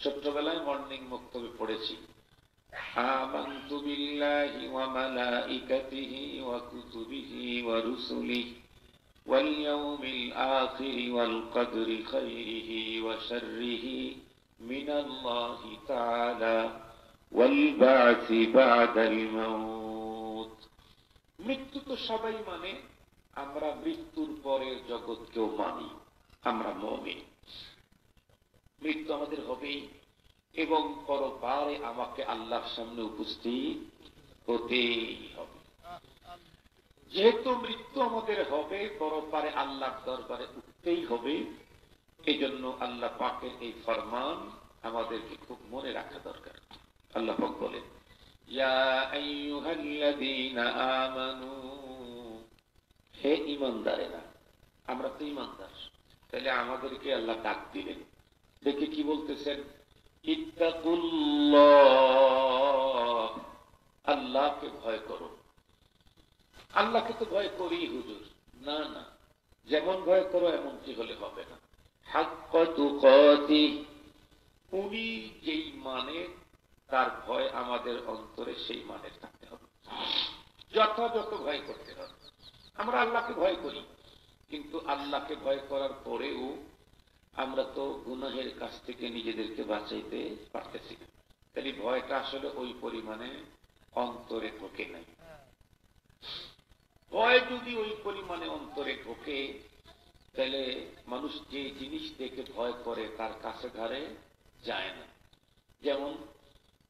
ছোট্টবেলায় morning বক্তব্যে পড়েছি, আমানতু বিল্লাহি ওয়া মালাইকাতিহি ওয়া কুতুবিহি ওয়া রুসুলিহি ওয়াল ইয়াউমিল আখির ওয়াল কদরি খাইরিহি ওয়া শাররিহি মিনাল্লাহি তাআলা ওয়াল বা'সি বা'দাল মাউত। মৃত্যু তো সবাই মানে, আমরা মৃত্যুর পরের জগৎকেও মানি, আমরা মুমিন। মৃত্যু আমাদের হবেই এবং পরপারে আমাকে আল্লাহর সামনে উপস্থিত হতেই হবে। যেহেতু মৃত্যু আমাদের হবে, পরপারে আল্লাহর দরবারে উঠতেই হবে, এই জন্য আল্লাহ পাকের এই ফরমান আমাদেরকে খুব মনে রাখা দরকার। আল্লাহ পাক বলেন, ইয়া আইয়ুহাল্লাযীনা আমানু, হে ঈমানদারেরা। আমরা তো ঈমানদার, তাহলে আমাদেরকে আল্লাহ ডাক দিলেন, দেখে কি বলতেছেন, ইত্তাকুল্লাহ, আল্লাহকে ভয় করো। আল্লাহকে তো ভয় করি হুজুর, না না, যেমন ভয় করো এমনটি হলে হবে না। হাক্কা তুকাতিহ, উনি যেই মানে তার ভয় আমাদের অন্তরে সেই মানে থাকতে হবে, যথাযথ ভয় করতে হবে। আমরা আল্লাহকে ভয় করি, কিন্তু আল্লাহকে ভয় করার পরেও আমরা তো গুনাহের কাছ থেকে নিজেদেরকে বাঁচাইতে পারতেছি না। তাহলে ভয়টা আসলে ওই পরিমাণে অন্তরে ঢোকে নাই। ভয় যদি ওই পরিমাণে অন্তরে ঢোকে, তাহলে মানুষ যে জিনিস দেখে ভয় করে তার কাছে ধারে যায় না। যেমন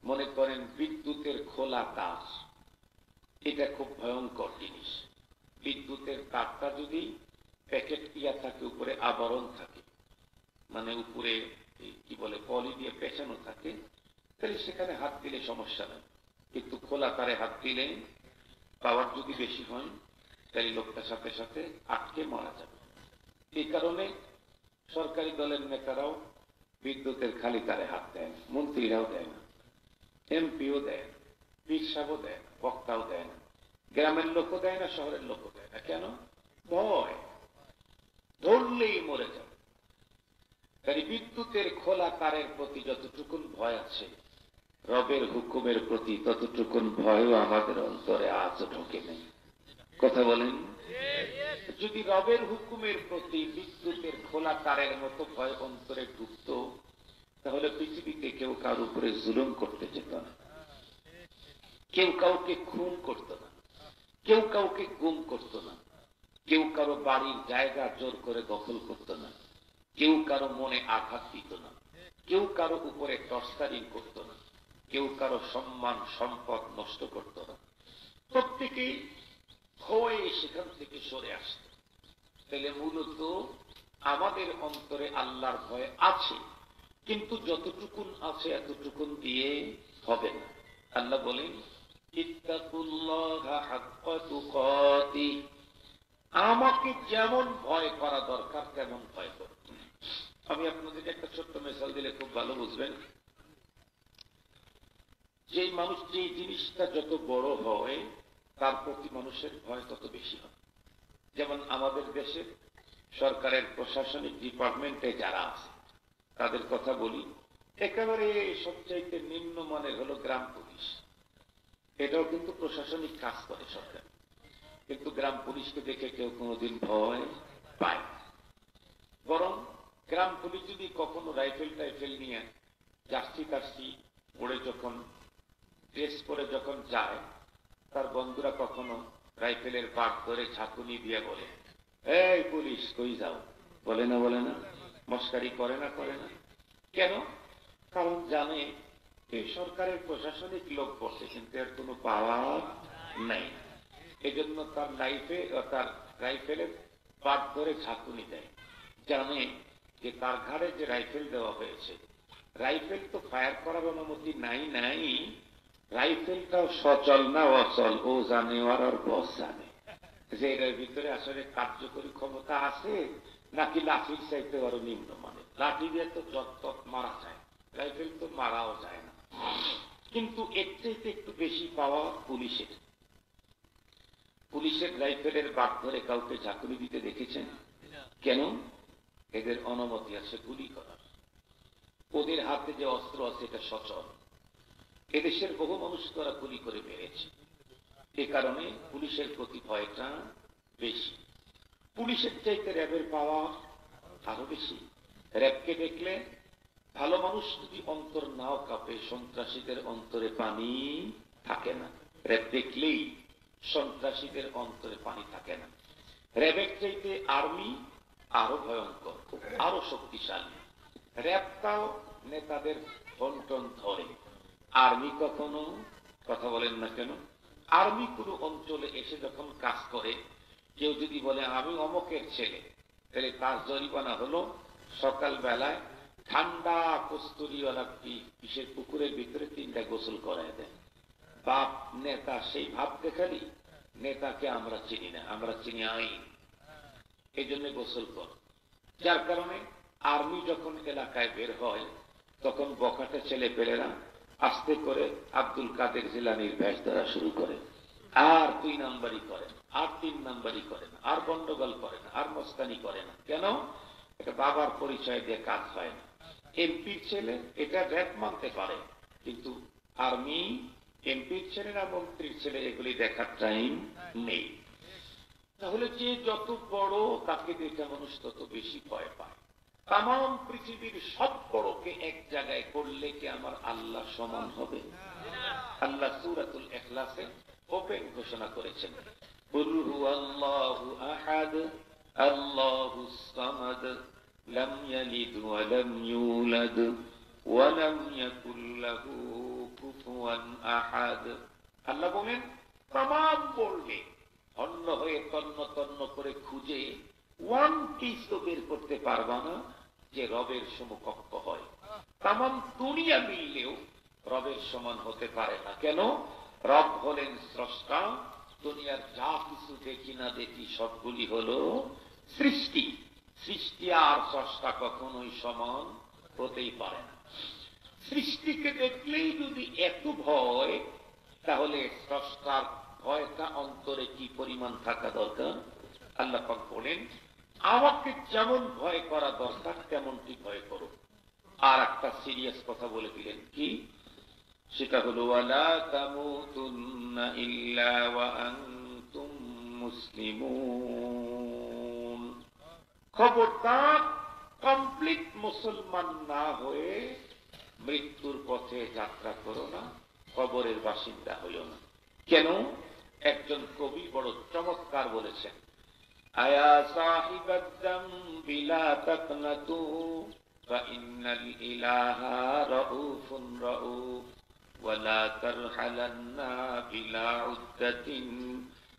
মনে করেন বিদ্যুতের খোলা তার, এটা খুব ভয়ঙ্কর জিনিস। বিদ্যুতের তারটা যদি প্যাকেট ইয়া থাকে, উপরে আবরণ থাকে, মানে উপরে কি বলে পলি দিয়ে পেঁচানো থাকে, তাহলে সেখানে হাত দিলে সমস্যা নেই। কিন্তু খোলা তারে হাত দিলে পাওয়ার যদি বেশি হয়, তাহলে লোকটার সাথে সাথে আটকে মারা যাবে। এই কারণে সরকারি দলের নেতারাও বিদ্যুতের খালি তারে হাত দেয়, মন্ত্রীরাও দেয় না, এমপিও দেয় না, পীর সাহেবও দেয় না, বক্তাও দেয় না, গ্রামের লোকও দেয় না, শহরের লোকও দেয় না। কেন? ভয়, ধরলেই মরে যাবে। তাই বিদ্যুতের খোলা তারের প্রতি যতটুকুন ভয় আছে, রবের হুকুমের প্রতি ততটুকুন ভয়ও আমাদের অন্তরে আজ ঢোকে নেই। কথা বলেন? যদি রবের হুকুমের প্রতি বিদ্যুতের খোলা তারের মতো ভয় অন্তরে ঢুকত, তাহলে পৃথিবীতে কেউ কার উপরে জুলুম করতে যেত না, কেউ কাউকে খুন করত না, কেউ কাউকে গুম করত না, কেউ কারো বাড়ির জায়গা জোর করে দখল করত না, কেউ কারো মনে আঘাত দিত না, কেউ কারো উপরে টর্চারিং করত না, কেউ কারো সম্মান সম্পদ নষ্ট করত না। প্রত্যেকেই ভয়ে সেখান থেকে সরে আসত। তাহলে মূলত আমাদের অন্তরে আল্লাহর ভয় আছে, কিন্তু যতটুকুন আছে এতটুকুন দিয়ে হবে না। আল্লাহ বলেন, ইত্তাকুল্লাহা হাক্কা তুকাতিহ, আমাকে যেমন ভয় করা দরকার তেমন ভয় করো। আমি আপনাদেরকে একটা ছোট্ট মিসাল দিলে খুব ভালো বুঝবেন। যে মানুষ যে জিনিসটা যত বড় হয়, তার প্রতি মানুষের ভয় তত বেশি হয়। যেমন আমাদের দেশের সরকারের প্রশাসনিক ডিপার্টমেন্টে যারা আছে তাদের কথা বলি, একেবারে সবচাইতে নিম্নমানের হলো গ্রাম পুলিশ। এটাও কিন্তু প্রশাসনিক কাজ করে সরকার, কিন্তু গ্রাম পুলিশকে দেখে কেউ কোনোদিন ভয় পায় না। বরং গ্রাম পুলিশ যদি কখনো রাইফেল টাইফেল নিয়ে জার্সি টার্সি পড়ে যখন ড্রেস করে যখন যায়, তার বন্ধুরা কখনো রাইফেলের বাট ধরে ঝাঁকুনি দিয়ে বলে, এই পুলিশ কই যাও, বলে না, বলে না, মস্কারি করে না, করে না। কেন? কারণ জানে এই সরকারের প্রশাসনিক লোক বসে, কিন্তু এর কোনো পাওয়ার নাই। এই জন্য তার রাইফেলের বাট ধরে ঝাঁকুনি দেয়। জানে যে তার ঘাড়ে যে রাইফেল দেওয়া হয়েছে, রাইফেল তো ফায়ার করার অনুমতি নাই, রাইফেলটাও সচল না অচল ও জানে, আর বস জানে যে এর ভিতরে আসলে কার্যকরী ক্ষমতা আছে নাকি লাঠির চাইতে আরো নিম্ন মানে। লাঠি দিয়ে তো যত মারা যায়, রাইফেল তো মারাও যায় না। কিন্তু এর চাইতে একটু বেশি পাওয়া পুলিশের। পুলিশের রাইফেলের বাট ধরে কাউকে ঝাঁকুনি দিতে দেখেছেন? কেন? এদের অনুমতি আছে গুলি করার। ওদের হাতে যে অস্ত্র আছে এটা সচল। এদেশের বহু মানুষ তারা গুলি করে মেরেছে, এ কারণে পুলিশের প্রতি ভয়টা বেশি। পুলিশের চাইতে র্যাবের পাওয়া আরো বেশি। র্যাবকে দেখলে ভালো মানুষ যদি অন্তর নাও কাঁপে, সন্ত্রাসীদের অন্তরে পানি থাকে না। র্যাব দেখলেই সন্ত্রাসীদের অন্তরে পানি থাকে না। র্যাবের চাইতে আর্মি আরো ভয়ঙ্কর, আরো শক্তিশালী। র্যাবটাও নেতাদের বন্টন ধরে, আর্মি কখনো, কথা বলেন না কেন, আর্মি কোনো অঞ্চলে এসে যখন কাজ করে, কেউ যদি বলে আমি অমকের ছেলে, তাহলে তার জরিমানা হলো সকালবেলায় ঠান্ডা কস্তুরিওয়ালা কিসের পুকুরের ভিতরে 3টা গোসল করায় দেয়। বাপ নেতা সেই ভাব দেখালি, নেতাকে আমরা চিনি না, আমরা চিনি আইন, এই জন্য গোসল কর। যার কারণে আর্মি যখন এলাকায় বের হয় তখন বখাটে ছেলে পেলেরা আস্তে করে আব্দুল কাদের জিলানীর ভেষ ধরা শুরু করে, আর 2 নাম্বারই করেন, আর 3 নাম্বারই করেন, আর গন্ডগোল করেন, আর মস্তানি করে না। কেন? এটা বাবার পরিচয় দিয়ে কাজ হয় না। এমপির ছেলে এটা র্যাব মানতে পারে, কিন্তু আর্মি এমপির ছেলে না মন্ত্রীর ছেলে এগুলি দেখার টাইম নেই। তাহলে যে যত বড় তাকে দেখে মানুষ তত বেশি ভয় পায়। তাম পৃথিবীর সব বড়কে এক জায়গায় করলে কি আমার আল্লাহ সমান হবে? আল্লাহ সূরাতুল ইখলাসে ওপেন ঘোষণা করেছেন, কুল হুয়াল্লাহু আহাদ আল্লাহুস সামাদ লাম ইয়ালিদ ওয়া লাম ইউলাদ ওয়া লাম ইয়াকুল লাহু কুফুয়ান আহাদ। আল্লাহ বলেন তাম বললে অন্য হয়ে তন্ন তন্ন করে খুঁজে ওয়ান পিস তো বের করতে পারবা না যে রবের সমকক্ষ হয়। তাম দুনিয়া মিললেও রবের সমান হতে পারে না। কেন? রব হলেন স্রষ্টা, দুনিয়ার যা কিছু দেখি না দেখি সবগুলি হলো সৃষ্টি। সৃষ্টি আর স্রষ্টা কখনোই সমান হতেই পারে না। সৃষ্টিকে দেখলেই যদি এত ভয়, তাহলে স্রষ্টার ভয়টা অন্তরে কি পরিমাণ থাকা দরকার? আল্লাহ পাক বলেন আমাকে যেমন ভয় করা দরকার তেমনটি ভয় করো। আর একটা সিরিয়াস কথা বলে দিলেন, কি? সেটা হলো ওয়ালা তামুতুন্না ইল্লা ওয়া আনতুম মুসলিমুন। খবরদার কমপ্লিট মুসলমান না হয়ে মৃত্যুর পথে যাত্রা করো না, কবরের বাসিন্দা হইও না। কেন? একজন কবি বড় চমৎকার বলেছেন, আয়া সাহিবাদ যামবি লা তাকনাতু ফাইন্নাল ইলাহা রাউফুন রাউফ ওয়া লা তারহালান্না বিলা উদ্দাতিন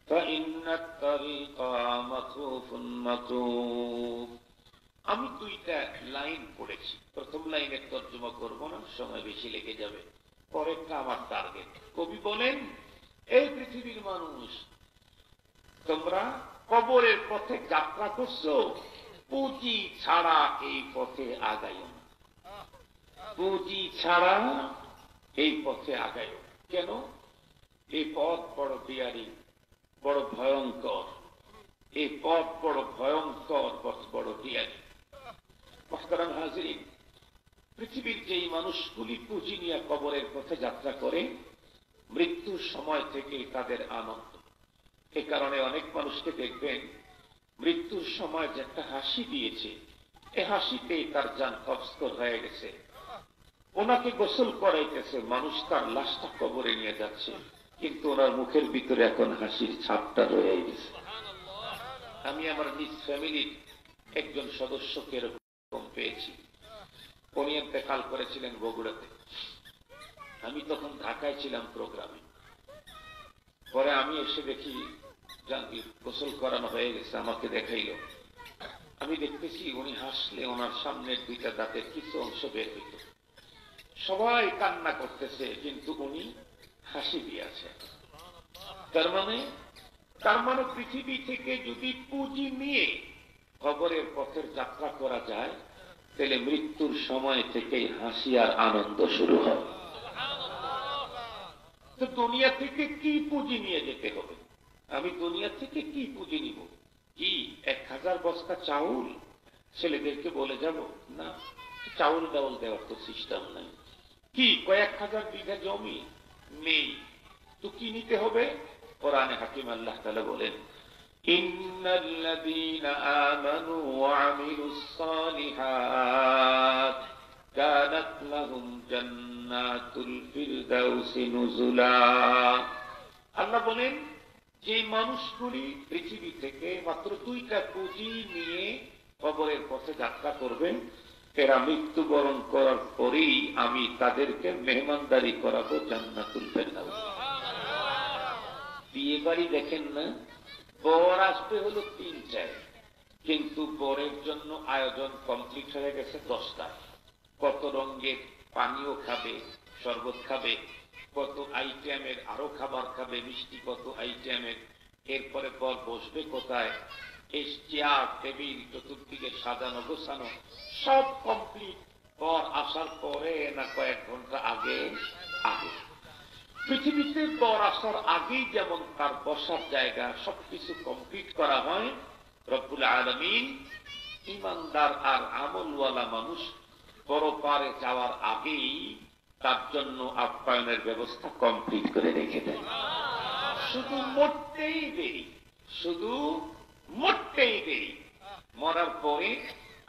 ফাইন্নাত তারিকা মাকরুফুন মাকরুফ। আমি 2টা লাইন পড়েছি, প্রথম লাইনের তর্জমা করব না, সময় বেশি লেগে যাবে, পরেরটা আমার টার্গেট। কবি বলেন এই পৃথিবীর মানুষ, তোমরা কবরের পথে যাত্রা করছো, পুঁজি ছাড়া এই পথে আগাইও না, পুঁজি ছাড়া এই পথে আগাইও। কেন? এই পথ বড় বিয়ারি, বড় ভয়ঙ্কর, এই পথ বড় ভয়ঙ্কর, বড় বিয়ারি। মুহতারাম হাজিরিন, পৃথিবীর যেই মানুষগুলি পুঁজি নিয়ে কবরের পথে যাত্রা করে, মৃত্যুর সময় থেকে তাদের আনন্দ। এ কারণে অনেক মানুষকে দেখবেন মৃত্যুর সময় যে একটা হাসি দিয়েছে, এ হাসিতেই তার জান কবজ হয়ে গেছে। ওনাকে গোসল করাইতেছে, মানুষ তার লাশটা কবরে নিয়ে যাচ্ছে, কিন্তু ওনার মুখের ভিতরে এখন হাসির ছাপটা রয়ে গেছে। আমি আমার নিজ ফ্যামিলির একজন সদস্যকে এরকম পেয়েছি। উনি ইন্তেকাল করেছিলেন বগুড়াতে, আমি তখন ঢাকায় ছিলাম প্রোগ্রামে। পরে আমি এসে দেখি গোসল করানো হয়ে গেছে, আমাকে দেখাইল। আমি দেখতেছি উনি হাসলে ওনার সামনের 2টা দাঁতের কিছু অংশ বের হইত। সবাই কান্না করতেছে, কিন্তু উনি হাসি দিয়েছে। তার মানে পৃথিবী থেকে যদি পুঁজি নিয়ে কবরের পথের যাত্রা করা যায়, তাহলে মৃত্যুর সময় থেকেই হাসি আর আনন্দ শুরু হয়। তো দুনিয়া থেকে কি পুঁজি নিয়ে যেতে হবে? আমি দুনিয়া থেকে কি পুঁজি নিব? কি 1000 বস্তা চাউল ছেলেদেরকে বলে যাব? না, চাউল ডাউল দেওয়ার তো সিস্টেম নাই। কি কয়েক হাজার বিঘা জমি নেই, তো কি নিতে হবে? কোরআনে হাকিম আল্লাহ তাআলা বলেন, ইন্নাল্লাযীনা আমানু ওয়া আমিলুস সালিহাত কানাত লাহুম জান্নাতুল ফিরদাউসি নুজুলা। আল্লাহ বলেন, যে মানুষগুলি পৃথিবী থেকে মাত্র 2টা পুঁজি নিয়ে কবরের পথে যাত্রা করবেন, এরা মৃত্যুবরণ করার পরেই আমি তাদেরকে মেহমানদারি করাবো জান্নাতুল ফিরদাউস। বিয়ে বাড়ি দেখেন না, বর আসবে হলো 3টায়, কিন্তু বরের জন্য আয়োজন কমপ্লিট হয়ে গেছে 10টায়। কত রঙের পানীয় খাবে, শরবত খাবে, কত আইটেমের আরো খাবার খাবে, মিষ্টি কত আইটেমের। এরপরে বর বসবে কোথায়, এই চেয়ার টেবিল চতুর্দিকে সাজানো গোছানো সব কমপ্লিট। বর আসার পরে না কয়েক ঘন্টা আগে আগে। পৃথিবীতে বর আসার আগেই যেমন তার বসার জায়গা সবকিছু কমপ্লিট করা হয়, রব্বুল আলামিন ইমানদার আর আমলওয়ালা মানুষ পরপারে যাওয়ার আগেই তার জন্য আপ্যায়নের ব্যবস্থা কমপ্লিট করে রেখে দেয়। শুধু মরতেই দেরি, শুধু মরতেই দেরি। মরার পরে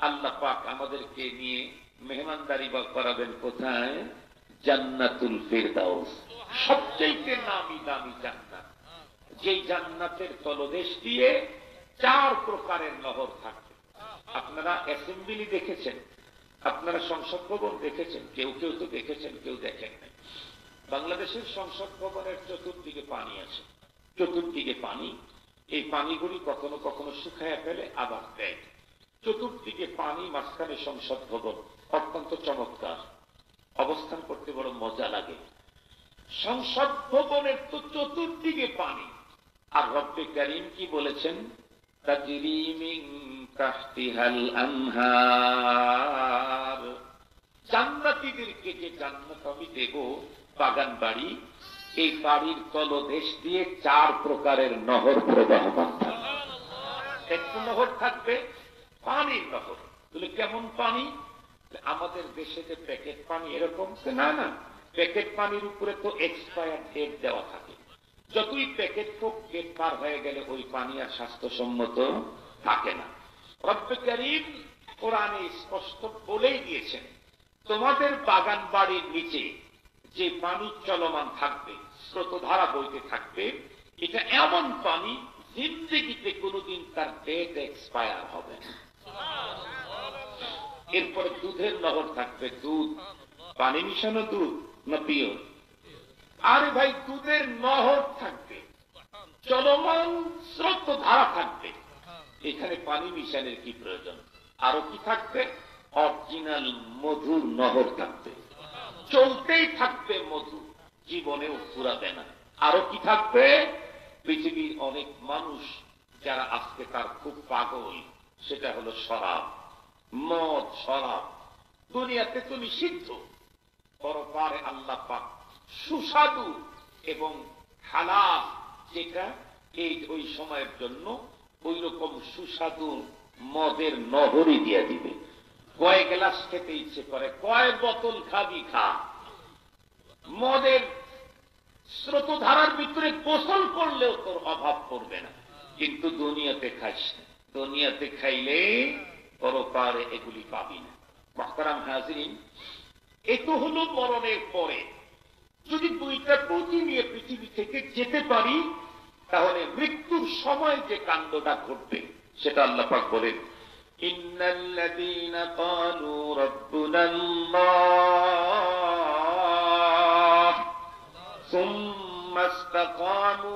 আল্লাহ পাক আমাদেরকে নিয়ে মেহমানদারি করাবেন কোথায়? জান্নাতুল ফিরদাউস, সবচেয়ে নামি দামি জান্নাত। যেই জান্নাতের তলদেশ দিয়ে 4 প্রকারের নহর থাকবে। আপনারা অ্যাসেম্বলি দেখেছেন, আপনারা সংসদ ভবন দেখেছেন, কেউ কেউ তো দেখেছেন, কেউ দেখেন নাই। বাংলাদেশের সংসদ ভবনের চতুর্দিকে পানি আছে, চতুর্দিকে পানি। এই পানিগুলি কখনো কখনো শুকায় ফেলে, আবার দেয়। চতুর্দিকে পানি, মাঝখানে সংসদ ভবন, অত্যন্ত চমৎকার, অবস্থান করতে বড় মজা লাগে। সংসদ ভবনের তো চতুর্দিকে পানি, আর রব্বে কারীম কি বলেছেন? তাজরি মিন তাহতিহাল আনহার। জান্নাতীদেরকে যে জান্নাত আমি দেব, বাগান বাড়ি, এই বাড়ির তলদেশ দিয়ে 4 প্রকারের নহর প্রবাহমান থাকবে। একটু নহর থাকবে পানির নহর। তাহলে কেমন পানি? আমাদের দেশে যে প্যাকেট পানি এরকম না, না, প্যাকেট পানির উপরে তো এক্সপায়ার ডেট দেওয়া থাকে। যতই প্যাকেট হোক, ডেট পার হয়ে গেলে ওই পানি আর স্বাস্থ্যসম্মত থাকে না। রব্বে কারীম কোরআনে স্পষ্ট বলেই দিয়েছেন, তোমাদের বাগান বাড়ির নিচে যে পানি চলমান থাকবে, স্রোতধারা বইতে থাকবে, এটা এমন পানি জিন্দেগিতে কোনোদিন তার ডেট এক্সপায়ার হবে না। এরপরে দুধের নহর থাকবে, দুধ, পানি মিশানো দুধ না পিওর? আরে ভাই, দুধের নহর থাকবে, চলমান স্রোতধারা থাকবে, এখানে পানি মিশানোর কি প্রয়োজন? আরো কি থাকবে? অরিজিনাল মধুর নহর থাকবে, চলতেই থাকবে মধু, জীবনেও ফুরাবে না। আরো কি থাকবে? পৃথিবীর অনেক মানুষ যারা আজকে তার খুব পাগল, সেটা হলো শরাব, মদ, শরাব। দুনিয়াতে তো নিষিদ্ধ, পরপারে আল্লাহ পাক সুস্বাদু এবং হালাল যেটা, এই ওই সময়ের জন্য ওই রকম সুস্বাদু মদের নহরই দিয়ে দিবে। কয় গ্লাস খেতে ইচ্ছে করে, কয় বোতল খাবি খা। মদের স্রোতধারার ভিতরে গোসল করলেও তোর অভাব পড়বে না। কিন্তু দুনিয়াতে খাইস না, দুনিয়াতে খাইলে পরপারে এগুলি পাবি না। মুহতারাম হাজিরিন, এ তো হলো মরণের পরে। যদি 2টা পুঁজি নিয়ে পৃথিবী থেকে যেতে পারি, তাহলে মৃত্যুর সময় যে কাণ্ডটা ঘটবে সেটা আল্লাহ পাক বলেন, ইন্নাল্লাযীনা ক্বালু রাব্বুনাল্লাহ সুম্মা ইসতাকামু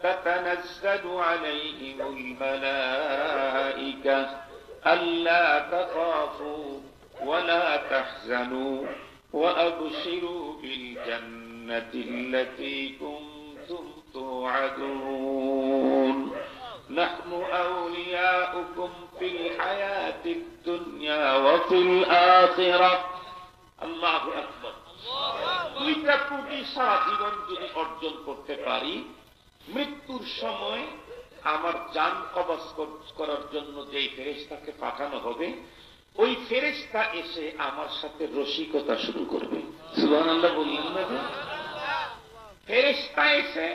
তাতানাজ্জালু আলাইহিমুল মালাঈকা আল্লা তাখাফু ওয়া লা তাহজানু ওয়া আবশিরু বিল জান্নাতিল্লাতী কুনতুম তুআদুন নাহনু আউলিয়াউকুম ফিল হায়াতিদ দুনিয়া ওয়া ফিল আখিরাহ। আল্লাহু আকবার। 2টা পুঁজি সারা জীবন যদি অর্জন করতে পারি, মৃত্যুর সময় আমার জান কবজ করার জন্য যেই ফেরেশতাকে পাঠানো হবে, ওই ফেরেশতা এসে আমার সাথে রসিকতা শুরু করবে। সুবহানাল্লাহ বললেন না? ফেরেশতা এসে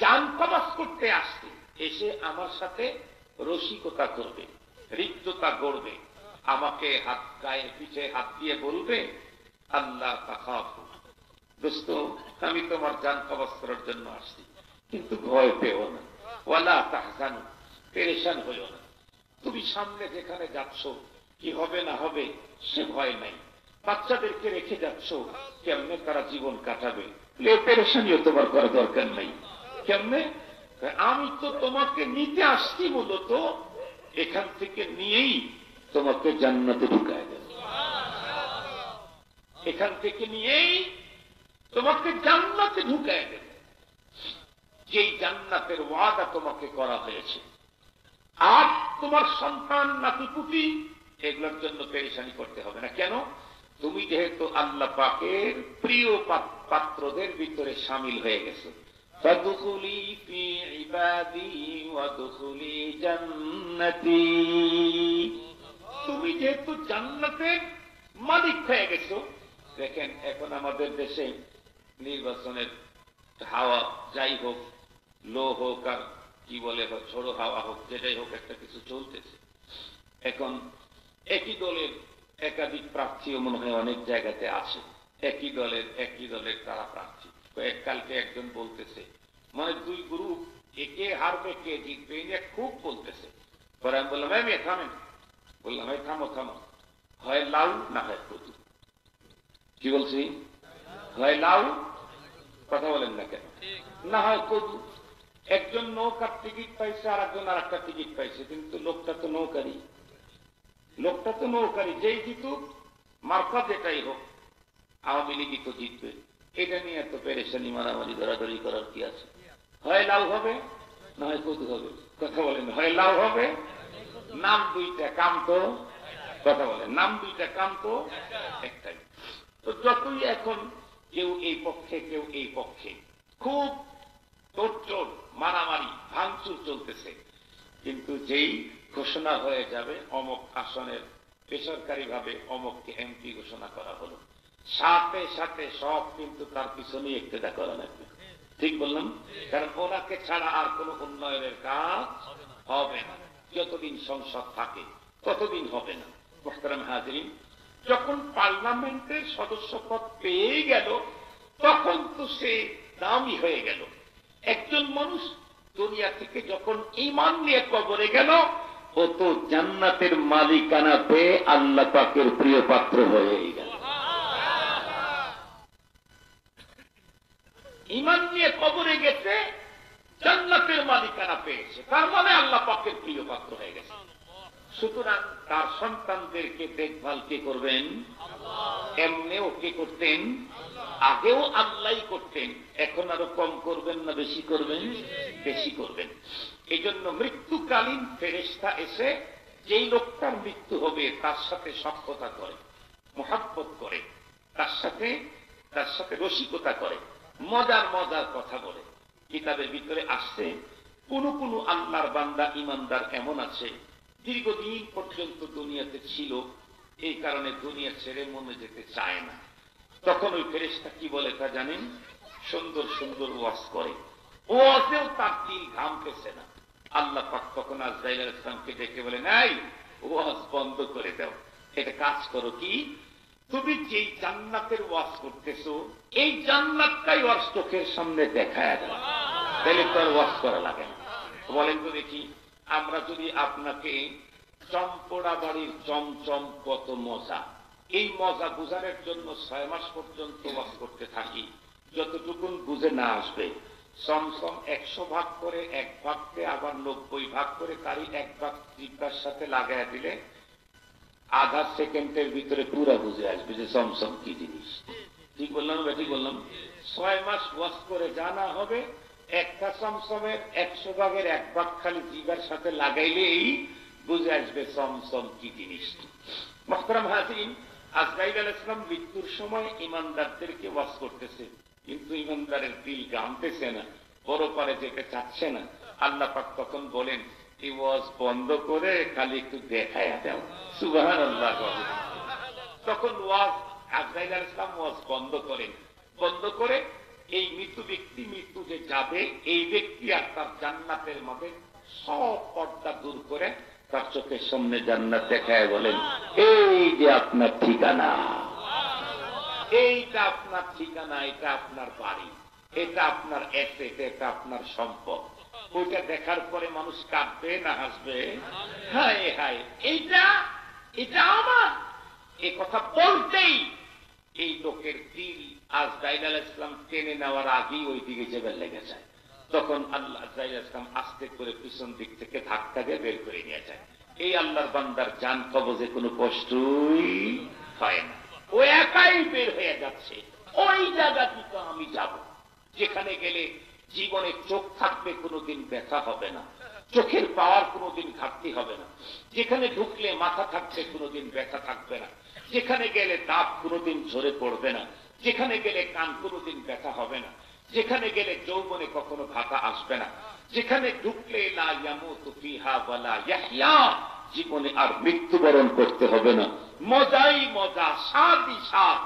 জান কবজ করতে আসছে, এসে আমার সাথে রসিকতা করবে, রিক্ততা গড়বে, আমাকে হাত গায়ে পিঠে হাত দিয়ে বলবে, আল্লাহ তাখাফু, দোস্ত আমি তোমার জান কবজ করার জন্য আসছি, কিন্তু ভয় পেও না, ওয়ালা তাহজানু, পেরেশান হইও না, তুমি সামনে যেখানে যাচ্ছ কি হবে না হবে সে ভয় নাই, বাচ্চাদেরকে রেখে যাচ্ছ কেমনে তারা জীবন কাটাবে পেরেশানিও তোমার করা দরকার নাই। কেমনে? আমি তো তোমাকে নিতে আসছি, মূলত এখান থেকে নিয়েই তোমাকে জান্নাতে ঢুকায় দেব, এখান থেকে নিয়েই তোমাকে জান্নাতে ঢুকায় দেব, যেই জান্নাতের ওয়াদা তোমাকে করা হয়েছে। আর তোমার সন্তান নাতিপুতি এগুলোর জন্য পেরেশানি করতে হবে না। কেন? তুমি যেহেতু আল্লাহ পাকের প্রিয় পাত্রদের ভিতরে শামিল হয়ে গেছো। ফাদখুলি ফি ইবাদি ওয়াদখুলি জান্নাতি, তুমি যেহেতু জান্নাতের মালিক হয়ে গেছো। দেখেন এখন আমাদের দেশে নির্বাচনের হাওয়া যাই হোক, লো হোক আর কি বলে ছোড়ো হাওয়া হোক, যেটাই হোক একটা কিছু চলতেছে। এখন একই দলের একাধিক প্রার্থীও মনে হয় অনেক জায়গাতে আছে, একই দলের তারা প্রার্থী। কালকে একজন বলতেছে মানে দুই গ্রুপ, একে হারবে কে জিতবে নিয়ে খুব বলতেছে। পরে আমি বললাম ভাই মেয়ে থামেন, বললাম ভাই থামো থামো, হয় লাউ না হয় কদু। কি বলছি? হয় লাউ, কথা বলেন না কেন, না হয় কদু। একজন নৌকার টিকিট পাইছে আর একজন আর একটা টিকিট পাইছে, কিন্তু লোকটা তো নৌকারি, যেই জিতুক মার্কা যেটাই হোক, আওয়ামী লীগই তো জিতবে, এটা নিয়ে এত পেরেশানি মারামারি ধরাধরি করার কি আছে? হয় লাউ হবে না হয় কদু হবে, কথা বলেন। হয় লাউ হবে, নাম দুইটা কাম তো, কথা বলেন, নাম দুইটা কাম তো একটাই। তো যতই এখন কেউ এই পক্ষে কেউ এই পক্ষে, খুব তোড়জোড় মারামারি ভাঙচুর চলতেছে, কিন্তু যেই ঘোষণা হয়ে যাবে অমক আসনের বেসরকারি ভাবে অমককে এমপি ঘোষণা করা হলো, সাথে সাথে সব কিন্তু তার পিছনেই ইক্তেদা করা লাগবে। ঠিক বললাম? কারণ ওনাকে ছাড়া আর কোন উন্নয়নের কাজ হবে না, যতদিন সংসদ থাকে ততদিন হবে না। মুহতারাম হাজরিন, যখন পার্লামেন্টের সদস্যপদ পেয়ে গেল তখন তো সে দামি হয়ে গেল। একজন মানুষ দুনিয়া থেকে যখন ঈমান নিয়ে কবরে গেল, ও তো জান্নাতের মালিকানা পেয়ে আল্লাহ পাকের প্রিয় পাত্র হয়ে গেল। ঈমান নিয়ে কবরে গেছে, জান্নাতের মালিকানা পেয়েছে, তার মানে আল্লাহ পাকের প্রিয় পাত্র হয়ে গেছে। সুতরাং তার সন্তানদেরকে দেখভাল কে করবেন? এমনিও কে করতেন? আগেও আল্লাহই করতেন, এখন আরো কম করবেন না বেশি করবেন? বেশি করবেন। এই জন্য মৃত্যুকালীন ফেরেশতা এসে যেই লোকটার মৃত্যু হবে তার সাথে সখ্যতা করে, মহাব্বত করে, তার সাথে রসিকতা করে, মজার মজার কথা বলে। কিতাবের ভিতরে আসছে কোন কোন আল্লাহর বান্দা ইমানদার এমন আছে দীর্ঘদিন পর্যন্ত দুনিয়াতে ছিল, এই কারণে দুনিয়া ছেড়ে মনে যেতে চায় না। তখন ওই ফেরেশতা কি বলে তা জানেন? সুন্দর সুন্দর ওয়াজ করে, ওয়াজেও তার দিল ঘামতেছে না। আল্লাহ পাক তখন আজরাইল আলাইহিস সালামকে ডেকে বলে, নাই ওয়াজ বন্ধ করে দাও, এটা কাজ করো। কি? তুমি যেই জান্নাতের ওয়াজ করতেছো এই জান্নাতটাই ওর চোখের সামনে দেখায় দাও, তাহলে তো আর ওয়াজ করা লাগে না। বলেন তো দেখি, আমরা যদি আপনাকে চম্পড়া বাড়ির চমচম কত মজা, এই মজা বুঝানোর জন্য 6 মাস পর্যন্ত ওয়াজ করতে থাকি, যতটুকুন বুঝে না আসবে চমচম 100 ভাগ করে 1 ভাগকে আবার 90 ভাগ করে তারই 1 ভাগ জিব্বার সাথে লাগাইয়া দিলে আধা সেকেন্ডের ভিতরে পুরা বুঝে আসবে যে চমচম কি জিনিস। ঠিক বললাম? ঠিক বললাম? 6 মাস ওয়াজ করে জানা হবে, একটা চমচমের 100 ভাগের 1 ভাগ খালি জিবার সাথে লাগাইলেই বুঝে আসবে চমচম কি জিনিস। মুহতারাম হাজিরিন, আজরাইল আলাইহিস সালাম মৃত্যুর সময় ইমানদারদেরকে ওয়াজ করতেছে, কিন্তু ইমানদারের দিল গামতেছে না, পরপারে যেতে চাচ্ছে না। আল্লাহ পাক তখন বলেন, এই ওয়াজ বন্ধ করে খালি একটু দেখায় দাও, সুবহানাল্লাহ। তখন ওয়াজ আজরাইল আলাইহিস সালাম ওয়াজ বন্ধ করেন, বন্ধ করে এই মৃত্যু ব্যক্তি মৃত্যু যে যাবে এই ব্যক্তি আর তার জান্নাতের মধ্যে সব পর্দা দূর করে তার চোখের সামনে জান্নাত দেখায় বলেন, এই যে আপনার ঠিকানা, এইটা আপনার ঠিকানা, এটা আপনার বাড়ি, এটা আপনার অ্যাসেট, এটা আপনার সম্পদ। ওইটা দেখার পরে মানুষ কাঁদবে না হাসবে? হায় হায়, এইটা এটা আমার। এই কথা বলতেই এই লোকের দিল আজরাইল আলাইহিস সালাম টেনে নেওয়ার আগেই ওই দিকে যেতে লেগে যায়। তখন আল্লাহ আজরাইল আলাইহিস সালাম আস্তে করে পিছন দিক থেকে ধাক্কা দিয়ে বের করে নিয়ে যায়। এই আল্লাহর বান্দার জান কবজে কোনো কষ্টই হয় না, ও একাই বের হয়ে যাচ্ছে। ওই জায়গাটিতে আমি যাব যেখানে গেলে জীবনে চোখ থাকবে, কোনোদিন ব্যথা হবে না, চোখের পাওয়ার কোনোদিন ঘাটতি হবে না, যেখানে ঢুকলে মাথা থাকবে কোনোদিন ব্যথা থাকবে না, যেখানে গেলে দাঁত কোনোদিন ঝরে পড়বে না, যেখানে গেলে কান কোনোদিন ব্যথা হবে না, যেখানে গেলে যৌবনে কখনো ভাতা আসবে না, যেখানে ঢুকলে লা ইয়ামুতু ফিহা ওয়ালা ইয়াহইয়া, জীবনে আর মৃত্যুবরণ করতে হবে না। মজাই মজা, স্বাদই স্বাদ,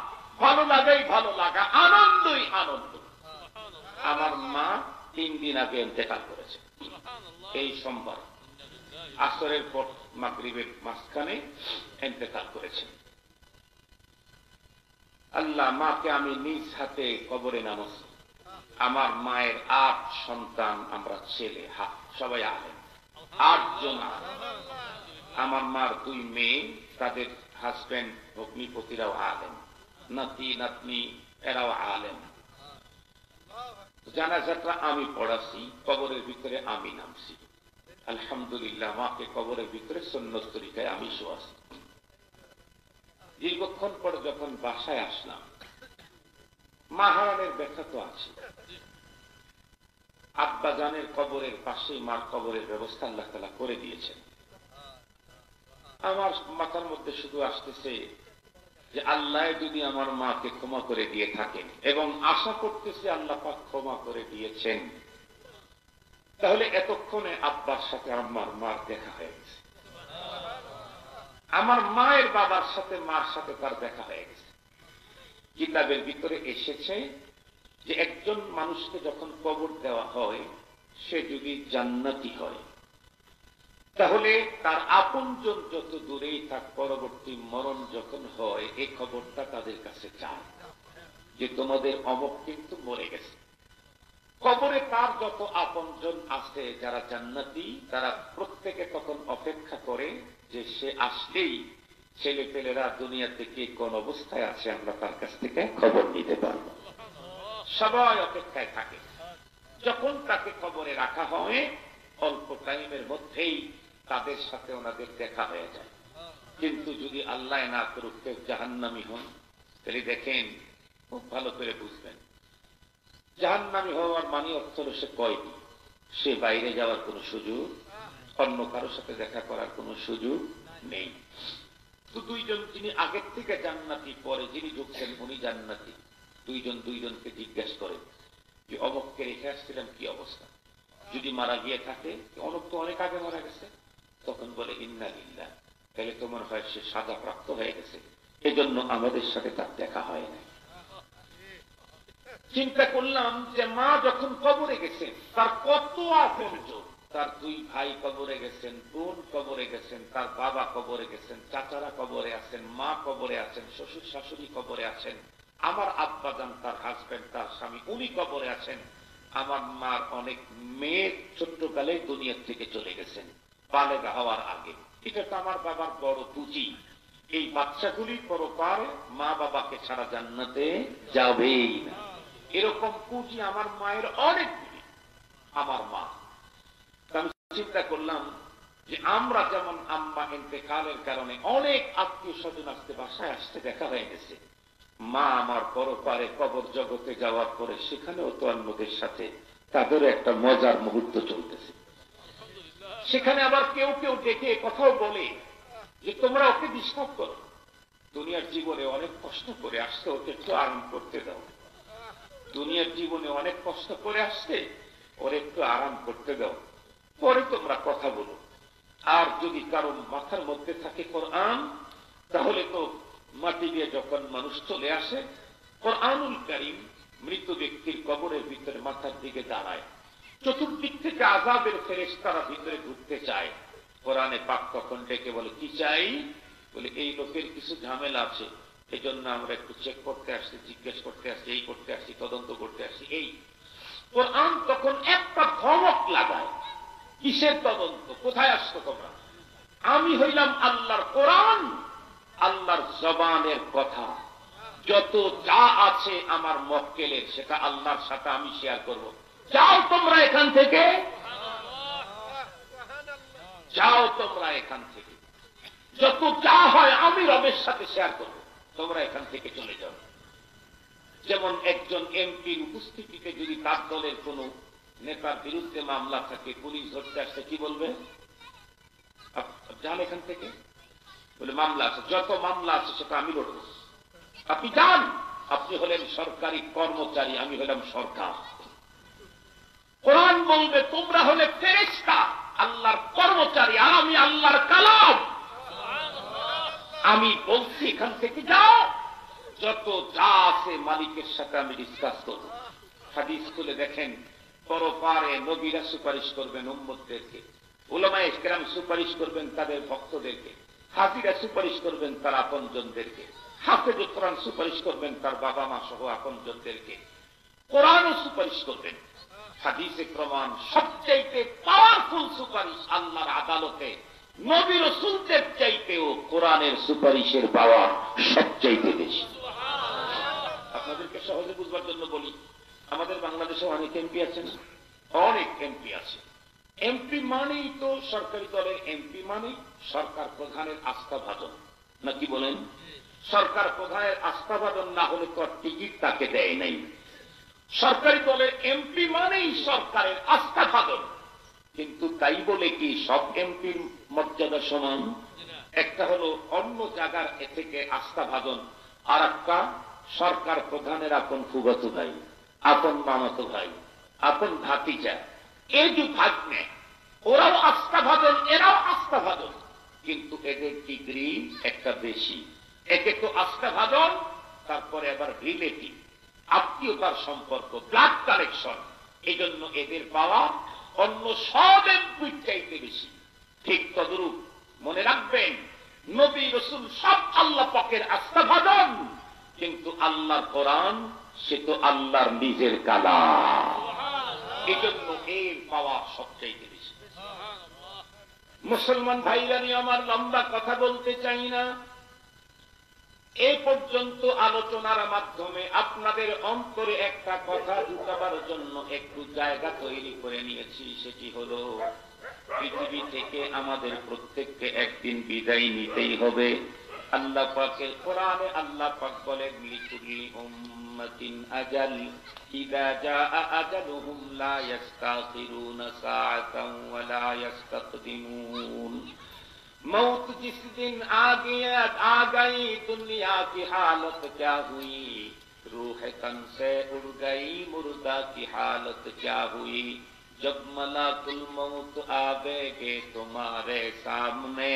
ভালো লাগাই ভালো লাগা, আনন্দই আনন্দ। আমার মা 3 দিন আগে ইন্তেকাল করেছে, এই সোমবার আসরের পর মাগরিবের মাঝখানে ইন্তেকাল করেছে। আল্লাহ, মাকে আমি নিজ হাতে কবরে নামাচ্ছি। আমার মায়ের 8 সন্তান, আমরা ছেলে, সবাই আলেম, 8 জন আলেম। আমার মার 2 মেয়ে, তাদের হাজবেন্ড ভগ্নিপতিরাও আলেম, নাতি নাতনি এরাও আলেম। জানাজাটা আমি পড়াছি, কবরের ভিতরে আমি নামছি। আলহামদুলিল্লাহ, মাকে কবরের ভিতরে সুন্নত তরিকায় আমি শোয়াছি। দীর্ঘক্ষণ পর যখন বাসায় আসলাম, মা হারানের ব্যথা তো আছে। আব্বা জানের কবরের পাশেই মার কবরের ব্যবস্থা আল্লাহ তাআলা করে দিয়েছেন। আমার মাথার মধ্যে শুধু আসতেছে যে আল্লাহ যদি আমার মাকে ক্ষমা করে দিয়ে থাকেন, এবং আশা করতেছি আল্লাহ পাক ক্ষমা করে দিয়েছেন, তাহলে এতক্ষণে আব্বার সাথে আমার মার দেখা হয়ে গেছে, আমার মায়ের বাবার সাথে মার সাথে তার দেখা হয়ে গেছে। কিতাবের ভিতরে এসেছে যে একজন মানুষকে যখন কবর দেওয়া হয়, সে যদি জান্নাতি হয়, তাহলে তার আপনজন যত দূরেই থাক, পরবর্তী মরণ যখন হয়, এই খবরটা তাদের কাছে যায় যে তোমাদের অমুক কিন্তু মরে গেছে। কবরে তার যত আপনজন আছে যারা জান্নাতি, তারা প্রত্যেকে তখন অপেক্ষা করে যে সে আসলেই ছেলে পেলেরা দুনিয়া থেকে কোন অবস্থায় আছে আমরা তার কাছ থেকে খবর নিতে পারব। সবাই অপেক্ষায় থাকে। যখন তাকে কবরে রাখা হয়, অল্প টাইমের মধ্যেই তাদের সাথে ওনাদের দেখা হয়ে যায়। কিন্তু যদি আল্লাহ না করুক কেউ জাহান্নামী হন, তাহলে দেখেন, খুব ভালো করে বুঝবেন, জাহান্নামী হওয়ার মানে অর্থ হল সে কয়দি, সে বাইরে যাওয়ার কোন সুযোগ, অন্য কারোর সাথে দেখা করার কোন সুযোগ নেই। তো 2 জন যিনি আগের থেকে জান্নাতি, পরে যিনি ঢুকছেন উনি জান্নাতি, 2 জন 2 জনকে জিজ্ঞাসা করেন যে অমুককে রেখে আসছিলাম কি অবস্থা, যদি মারা গিয়ে থাকে, অমুক তো অনেক আগে মারা গেছে, তখন বলে ইন্না লিল্লাহ, তাহলে তো মনে হয় সে সাজা প্রাপ্ত হয়ে গেছে, এজন্য আমাদের সাথে তার দেখা হয় না। চিন্তা করলাম যে মা যখন কবরে গেছেন, তার কত আপনজন, তার 2 ভাই কবরে গেছেন, বোন কবরে গেছেন, তার বাবা কবরে গেছেন, চাচারা কবরে আছেন, মা কবরে আছেন, শ্বশুর শাশুড়ি কবরে আছেন, আমার আব্বা জান তার হাজবেন্ড তার স্বামী উনি কবরে আছেন, আমার মার অনেক মেয়ে ছোট্টকালে দুনিয়া থেকে চলে গেছেন বালেগা হওয়ার আগে। এটা তো আমার বাবার বড় পুঁজি। এই বাচ্চাগুলি পরপারে মা বাবাকে ছাড়া জান্নাতে যাবেই না। এরকম পুঁজি আমার মায়ের অনেকগুলি, আমার মা। আমি চিন্তা করলাম যে আমরা যেমন আম্মা ইন্তেকালের কারণে অনেক আত্মীয় স্বজন আসতে, বাসায় আসতে দেখা হয়ে গেছে, মা আমার পরপারে কবর জগতে যাওয়ার পরে সেখানেও তো অন্যদের সাথে তাদেরও একটা মজার মুহূর্ত চলতেছে। সেখানে আবার কেউ কেউ ডেকে কথাও বলে যে তোমরা ওকে ডিস্টার্ব করো, দুনিয়ার জীবনে অনেক কষ্ট করে আসছে, ওকে একটু আরাম করতে দাও, দুনিয়ার জীবনে অনেক কষ্ট করে আসছে, ওর একটু আরাম করতে দাও। পরে তোমরা কথা বলো। আর যদি কারো মাথার মধ্যে থাকে কোরআন, তাহলে তো মাটি দিয়ে যখন মানুষ চলে আসে, কোরআনুল কারীম মৃত ব্যক্তির কবরের ভিতরে মাথার দিকে দাঁড়ায়, চতুর্দিক থেকে আযাবের ফেরেশতারা ভিতরে ঢুকতে চায়। কোরআনে পাক তখন ডেকে বলে, কি চাই? বলে, এই লোকের কিছু ঝামেলা আছে, এই জন্য আমরা একটু চেক করতে আসছি, জিজ্ঞেস করতে আসছি, এই করতে আসছি, তদন্ত করতে আসছি। এই কোরআন তখন একটা ধমক লাগায়, কিসের তদন্ত? কোথায় আসছো তোমরা? আমি হইলাম আল্লাহর কোরআন, আল্লাহর জবানের কথা। যত যা আছে আমার মক্কেলের, সেটা আল্লাহর সাথে আমি শেয়ার করব। যাও তোমরা এখান থেকে, যাও তোমরা এখান থেকে, যত যা হয় আমি রবের সাথে শেয়ার করব, তোমরা এখান থেকে চলে যাও। যেমন একজন এমপির উপস্থিতিতে যদি তার দলের কোন নেতার বিরুদ্ধে মামলা থাকে, পুলিশ ধরতে আসছে, কি বলবে? যান এখান থেকে। বলে, মামলা আছে, যত মামলা আছে সেটা আমি লড়ব। আপনি যান, আপনি হলেন সরকারি কর্মচারী, আমি হলাম সরকার। কোরআন বলবে, তোমরা হলে ফেরেশতা, আল্লাহর কর্মচারী, আর আমি আল্লাহর কালাম। আমি বলছি এখান থেকে যাও, যত যা আছে মালিকের সাথে আমি ডিসকাস করব। হাদিস খুলে দেখেন, পরপারে নবীরা সুপারিশ করবেন উম্মতদেরকে, উলামায়ে কেরাম সুপারিশ করবেন তাদের ভক্তদেরকে, হাজিরা সুপারিশ করবেন তার আপনজনদেরকে, হাফেজুল কোরআন সুপারিশ করবেন তার বাবা মা সহ আপনজনদেরকে, কোরআনও সুপারিশ করবেন। হাদিসে প্রমাণ, সবচাইতে পাওয়ারফুল সুপারিশ আল্লাহর আদালতে নবী রাসূলদের চাইতেও কোরআনের সুপারিশের পাওয়ার সবচাইতে বেশি। আপনাদেরকে সহজে বুঝবার জন্য বলি, আমাদের বাংলাদেশে অনেক এমপি আছেন, অনেক এমপি আছে। এমপি মানেই তো সরকারি দলের এমপি মানেই সরকার প্রধানের আস্থাভাজন, নাকি বলেন? সরকার প্রধানের আস্থাভাজন না হলে তো টিকিট তাকে দেয় নাই। সরকারি দলের এমপি মানেই সরকারের আস্থাভাজন। কিন্তু তাই বলে কি সব এমপির মর্যাদা সমান? একটা হলো অন্য জায়গার থেকে আস্থাভাজন, আর একটা সরকার প্রধানের আপন ফুফাতো ভাই, আপন মামাতো ভাই, আপন ভাতিজা, এই যে ভাগ নেয়, ওরাও আস্থাভাজন, এরাও আস্থাভাজন, কিন্তু এদের ডিগ্রি একটা বেশি। একে তো আস্থাভাজন, তারপরে আবার রিলেটিভ, আত্মীয়তার সম্পর্ক, ব্লাড কানেকশন। এই জন্য এদের পাওয়া অন্য সব এমপির চাইতে বেশি। ঠিক তদরূপ মনে রাখবেন, নবী রাসূল সব আল্লাহ পাকের আস্থাভাজন, কিন্তু আল্লাহর কোরআন সে তো আল্লাহর নিজের কালাম। এই জন্য এর পাওয়া সবচাইতে বেশি। মুসলমান ভাইরা নিয়ে আমার লম্বা কথা বলতে চাই না। এ পর্যন্ত আলোচনার মাধ্যমে আপনাদের অন্তরে একটা কথা ঢুকাবার জন্য একটু জায়গা তৈরি করে নিয়েছি। সেটি হল, পৃথিবী থেকে আমাদের প্রত্যেককে একদিন বিদায় নিতেই হবে। আল্লাহ পাকের কোরআনে আল্লাহ পাক বলেন, লিকুল্লি উম্মাতিন আজাল, ইযা জাআ আজালুহুম লা ইস্তাখিরুনা সাআতান ওয়া লা ইস্তাকদিমুন। मौत जिस दिन आ गई दुनिया की हालत क्या हुई, रूह तन से उड़ गई मुर्दा की हालत क्या हुई। जब मलाकुल मौत आवेगे तुम्हारे सामने,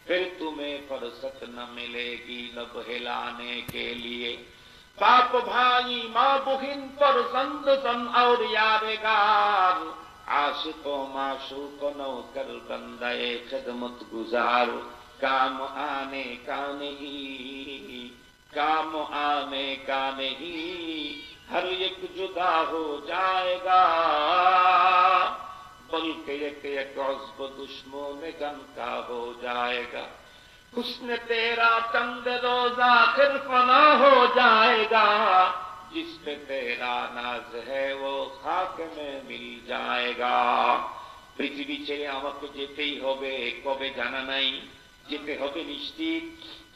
फिर तुम्हें फुर्सत न मिलेगी लब हिलाने के लिए। बाप भाई माँ बहन फर्जंद जन और यारेगार, आशिको माशूक नौकर बंदाए खिदमत गुजार, काम आने का नहीं, काम आने का नहीं, हर एक जुदा हो जाएगा, बल्कि एक एक उज़्व दुश्मन गम का हो जाएगा। हुस्न तेरा चंद रोजा फिर फना हो जाएगा, जिस पे तेरा नाज है वो खाक में मिल जाएगा। পৃথিবী ছেড়ে আমাকে যেতেই হবে, কবে জানা নাই, যেতে হবে নিশ্চিত,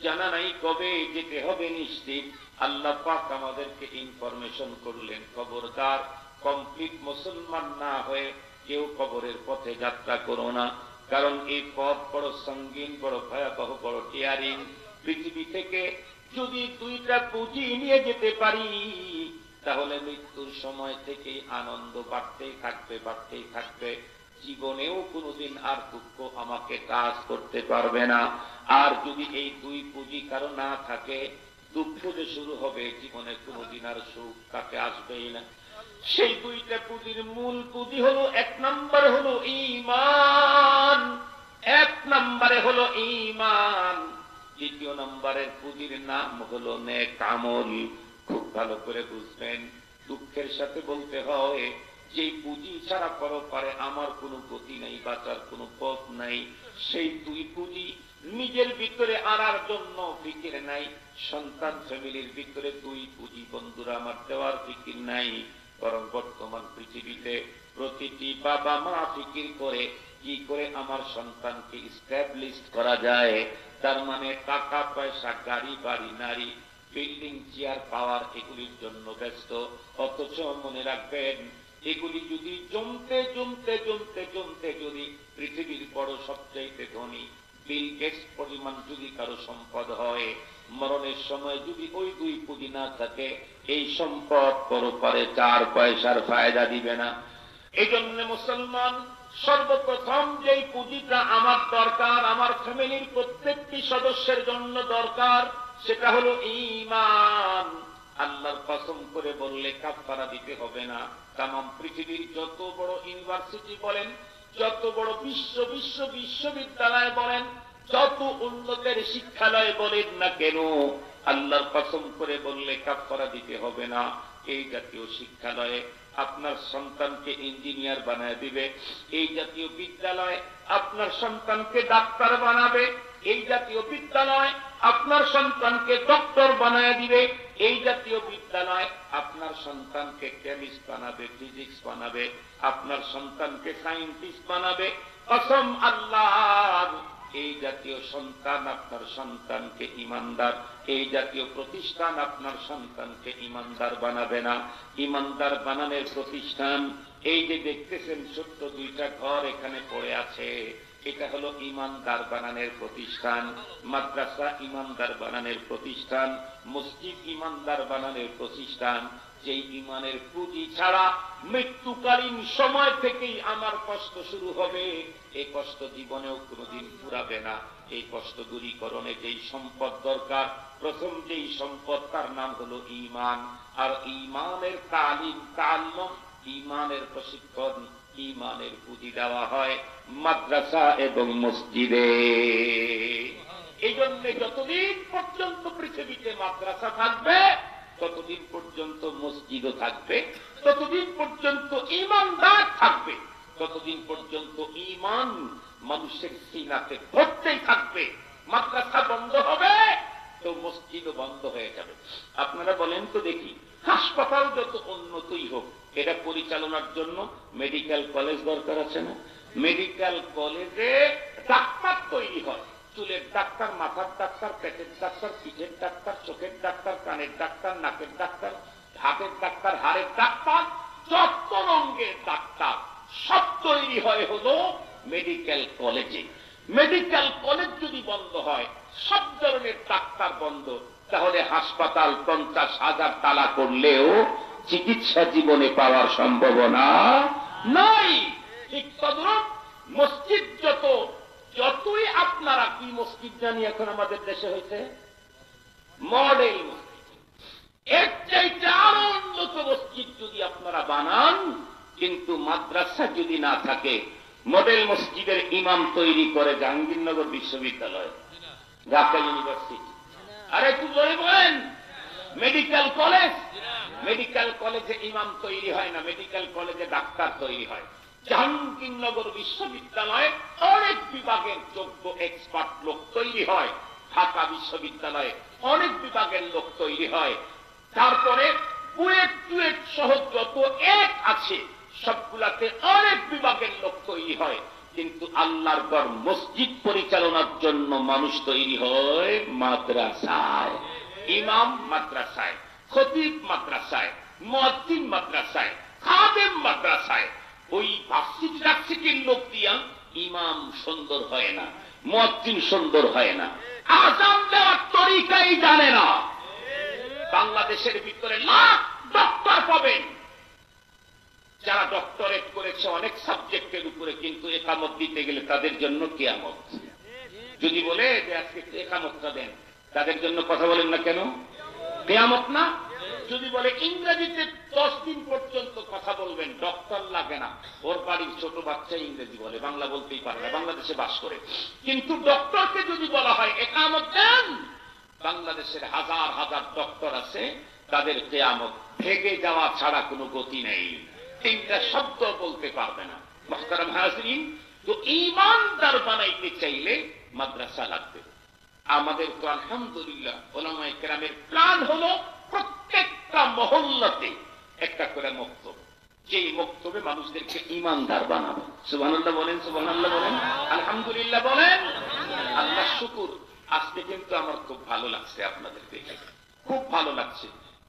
জানা নাই কবে যেতে হবে নিশ্চিত। আল্লাহ পাক আমাদেরকে ইনফরমেশন করলেন, খবরদার কমপ্লিট মুসলমান না হয়ে কেউ কবরের পথে যাত্রা করো না, কারণ এই পথ বড় সঙ্গীন, বড় ভয়াবহ, বড় টিয়ারিং। পৃথিবী থেকে যদি দুইটা পুঁজি নিয়ে যেতে পারি, তাহলে মৃত্যুর সময় থেকে আনন্দ বাড়তেই থাকবে, বাড়তেই থাকবে। জীবনেও কোনোদিন আর দুঃখ আমাকে কাজ করতে পারবে না। আর যদি এই দুই পুঁজি কারো না থাকে, দুঃখ যে শুরু হবে, জীবনে কোনোদিন আর সুখ তাকে আসবেই না। সেই দুইটা পুঁজির মূল পুঁজি হলো, এক নম্বরে হলো ঈমান, এক নম্বরে হলো ঈমান। দ্বিতীয় নম্বরের পুঁজির নাম হলো নেক আমল। খুব ভালো করে বুঝবেন, দুঃখের সাথে বলতে হয়, যে পুঁজি ছাড়া পরপারে আমার কোনো গতি নেই, বাঁচার কোনো পথ নাই। সেই দুই পুঁজি নিজের ভিতরে আনার জন্য ফিকির নাই। সন্তান ফ্যামিলির ভিতরে দুই পুঁজি বন্ধুরা আমার দেওয়ার ফিকির নাই। বরং বর্তমান পৃথিবীতে প্রতিটি বাবা মা ফিকির করে কি করে আমার সন্তানকে স্ট্যাবলিশ করা যায়। তার মানে টাকা পয়সা, গাড়ি বাড়ি, নারী, বিল্ডিং, চেয়ার পাওয়ার, এগুলির জন্য ব্যস্ত। অথচ মনে রাখবেন, এগুলি যদি জমতে জমতে জমতে জমতে যদি পৃথিবীর বড় সবচাইতে ধনী বিল গেটস পরিমাণ যদি কারো সম্পদ হয়, মরণের সময় যদি ওই দুই পুঁজি না থাকে, এই সম্পদ পরপারে 4 পয়সার ফায়দা দিবে না। এই জন্য মুসলমান সর্বপ্রথম যেই পুঁজিটা আমার দরকার, আমার ফ্যামিলির প্রত্যেকটি সদস্যের জন্য দরকার, সেটা হলো ঈমান। আল্লাহর কসম করে বললে কাফারা দিতে হবে না। তামাম পৃথিবীর যত বড় ইউনিভার্সিটি বলেন, যত বড় বিশ্ববিদ্যালয় বলেন, যত উন্নতের শিক্ষালয় বলেন না কেন, আল্লাহর কসম করে বললে কাফারা দিতে হবে না। এই জাতীয় শিক্ষালয়ে আপনার সন্তানকে ইঞ্জিনিয়ার বানায় দিবে, এই জাতীয় বিদ্যালয় আপনার সন্তানকে ডাক্তার বানাবে, এই জাতীয় বিদ্যালয় আপনার সন্তানকে ডক্টর বানায় দিবে, এই জাতীয় বিদ্যালয় আপনার সন্তানকে কেমিস্ট বানাবে, ফিজিক্স বানাবে, আপনার সন্তানকে সায়েন্টিস্ট বানাবে। কসম আল্লাহর, এই জাতীয় সন্তান আপনার সন্তানকে ইমানদার, এই জাতীয় প্রতিষ্ঠান আপনার সন্তানকে ইমানদার বানাবে না। ইমানদার বানানোর প্রতিষ্ঠান, এই যে দেখতেছেন ছোট্ট 2টা ঘর এখানে পড়ে আছে, এটা হলো ইমানদার বানানোর প্রতিষ্ঠান। মাদ্রাসা ইমানদার বানানোর প্রতিষ্ঠান, মসজিদ ইমানদার বানানোর প্রতিষ্ঠান। যেই ইমানের পুঁজি ছাড়া মৃত্যুকালীন সময় থেকেই আমার কষ্ট শুরু হবে, এই কষ্ট জীবনেও কোনোদিন ফুরাবে না। এই কষ্ট দূরীকরণে যেই সম্পদ দরকার, প্রথম যেই সম্পদ, তার নাম হলো ঈমান। আর ঈমানের তালিম, তাআল্লুম, ঈমানের প্রশিক্ষণ, ঈমানের পুঁজি দেওয়া হয় মাদ্রাসা এবং মসজিদে। এই জন্য যতদিন পর্যন্ত পৃথিবীতে মাদ্রাসা থাকবে, ততদিন পর্যন্ত মসজিদও থাকবে, ততদিন পর্যন্ত ঈমানদার থাকবে, ততদিন পর্যন্ত ঈমান মানুষের সিনাতে ভরতেই থাকবে। মাদ্রাসা বন্ধ হবে তো মসজিদও বন্ধ হয়ে যাবে। আপনারা বলেন তো দেখি, হাসপাতাল যত উন্নতই হোক, এটা পরিচালনার জন্য মেডিকেল কলেজ দরকার আছে না? মেডিকেল কলেজে ডাক্তার তৈরি হয়, চুলের ডাক্তার, মাথার ডাক্তার, পেটের ডাক্তার, পিঠের ডাক্তার, চোখের ডাক্তার, কানের ডাক্তার, নাকের ডাক্তার, হাতের ডাক্তার, হাড়ের ডাক্তার, যত রঙের ডাক্তার সব তৈরি হয় হলো মেডিকেল কলেজে। মেডিকেল কলেজ যদি বন্ধ হয়, সব ধরনের ডাক্তার বন্ধ, তাহলে হাসপাতাল 50,000 তালা করলেও চিকিৎসা জীবনে পাওয়ার সম্ভাবনা নাই। ঠিক তদ্রুপ মসজিদ যতই আপনারা, কি মসজিদ জানি এখন আমাদের দেশে হয়েছে, মডেল মসজিদ, এর চাইতে আরো উন্নত মসজিদ যদি আপনারা বানান, কিন্তু মাদ্রাসা যদি না থাকে, মডেল মসজিদের ইমাম তৈরি করে জাহাঙ্গীরনগর বিশ্ববিদ্যালয়, ঢাকা ইউনিভার্সিটি। আর একটু জোরে বলেন, মেডিকেল কলেজ, মেডিকেল কলেজে ইমাম তৈরি হয় না, মেডিকেল কলেজে ডাক্তার তৈরি হয়। জাহাঙ্গীরনগর বিশ্ববিদ্যালয়ে অনেক বিভাগের যোগ্য এক্সপার্ট লোক তৈরি হয়, ঢাকা বিশ্ববিদ্যালয়ে অনেক বিভাগের লোক তৈরি হয়। তারপরে বুয়েট টুয়েট সহ যত এক আছে সবগুলাতে অনেক বিভাগের লোক তৈরি হয়। কিন্তু আল্লাহর ঘর মসজিদ পরিচালনার জন্য মানুষ তৈরি হয় মাদ্রাসায়। ইমাম মাদ্রাসায়, খতিব মাদ্রাসায়, মুয়াজ্জিন মাদ্রাসায়, খাদেম মাদ্রাসায়। ওই ভার্সিটির লোক দিয়া ইমাম সুন্দর হয় না, মুয়াজ্জিন সুন্দর হয় না, আযান দেওয়ার তরিকাই জানে না। বাংলাদেশের ভিতরে লাখ ডক্টর পাবেন, যারা ডক্টরেট করেছে অনেক সাবজেক্টের উপরে, কিন্তু একামত দিতে গেলে তাদের জন্য কিয়ামত। যদি বলে যে আজকে একামতটা দেন, তাদের জন্য কথা বলেন না কেন? কিয়ামত না? যদি বলে ইংরেজিতে 10 দিন পর্যন্ত কথা বলবেন, ডক্টর লাগে না, ওর বাড়ির ছোট বাচ্চা ইংরেজি বলে, বাংলা বলতেই পারে না, বাংলাদেশে বাস করে। কিন্তু ডক্টরকে যদি বলা হয় একামত দেন, বাংলাদেশের হাজার হাজার ডক্টর আছে, তাদের কিয়ামত ভেগে যাওয়া ছাড়া কোনো গতি নেই, 3টা শব্দ বলতে পারবে না। মুহতারাম হাজরিন, তো ঈমানদার বানাইতে চাইলে মাদ্রাসা লাগবে। আমাদের তো আলহামদুলিল্লাহ উলামায়ে কেরামের প্ল্যান হলো প্রত্যেকটা মহল্লাতে একটা করে মক্তব, যেই মক্তবে মানুষদেরকে ঈমানদার বানাবো। সুবহানাল্লাহ বলেন, সুবহানাল্লাহ বলেন, আলহামদুলিল্লাহ বলেন। আল্লাহ শুকুর, আজকে কিন্তু আমার খুব ভালো লাগছে আপনাদের দেখে, খুব ভালো লাগছে।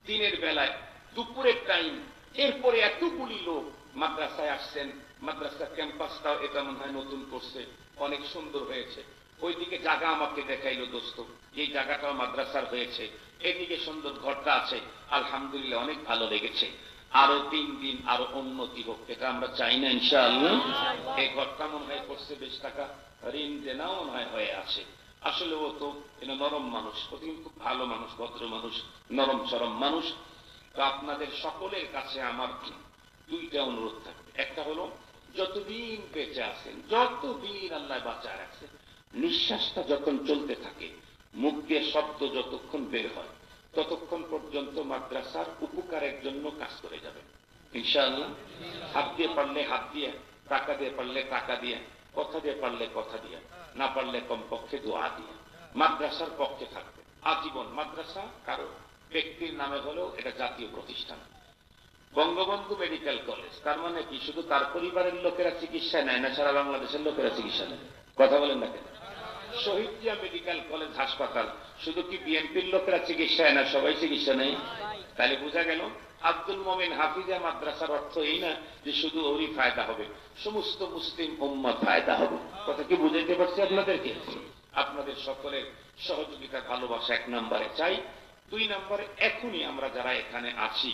দিনের বেলায়, দুপুরের টাইম, এরপরে এতগুলি লোক মাদ্রাসায় আসছেন। মাদ্রাসা ক্যাম্পাসটাও এটা মনে হয় নতুন করছে, অনেক সুন্দর হয়েছে। ওইদিকে জায়গা আমাকে দেখাইলো দোস্ত, এই জায়গাটাও মাদ্রাসার হয়েছে, এদিকে সুন্দর ঘরটা আছে, আলহামদুলিল্লাহ অনেক ভালো লেগেছে। আরো 3 দিন আরো উন্নতি হোক, এটা আমরা চাই না ইনশাআল্লাহ। এই ঘরটা মনে হয় করছে 20 টাকা ঋণ দেনাও মনে হয় হয়ে আছে। আসলে ও তো নরম মানুষ, ও কিন্তু খুব ভালো মানুষ, ভদ্র মানুষ, নরম চরম মানুষ। তো আপনাদের সকলের কাছে আমার 2টা অনুরোধ থাকবে। একটা হলো, যতদিন বেঁচে আছেন, যতদিন আল্লাহ বাঁচায় রাখছেন, নিঃশ্বাসটা যখন চলতে থাকে, মুখ দিয়ে শব্দ যতক্ষণ বের হয়, ততক্ষণ পর্যন্ত মাদ্রাসার উপকারের জন্য কাজ করে যাবেন ইনশাআল্লাহ। হাত দিয়ে পারলে হাত দিয়ে, টাকা দিয়ে পারলে টাকা দিয়ে, কথা দিয়ে পারলে কথা দিয়ে, না পারলে কমপক্ষে দোয়া দিয়ে মাদ্রাসার পক্ষে থাকবে আজীবন। মাদ্রাসা কারো ব্যক্তির নামে হলেও এটা জাতীয় প্রতিষ্ঠান। বঙ্গবন্ধু মেডিকেল কলেজ, তার মানে কি শুধু তার পরিবারের লোকেরা চিকিৎসা নেয় না, সারা বাংলাদেশের লোকেরা চিকিৎসা নেয়? কথা বলেন না কেন? শহীদ জিয়া মেডিকেল কলেজ হাসপাতাল, শুধু কি বিএনপির লোকেরা চিকিৎসা না, সবাই চিকিৎসা নেই? তাহলে বোঝা গেল আব্দুল মোমিন হাফিজা মাদ্রাসার অর্থ এই না যে শুধু ওরই ফায়দা হবে, সমস্ত মুসলিম উম্মাহ ফায়দা হবে। কথা কি বুঝাইতে পারছি আপনাদেরকে? আপনাদের সকলের সহযোগিতা, ভালোবাসা 1 নম্বরে চাই। 2 নম্বরে এখনই আমরা যারা এখানে আছি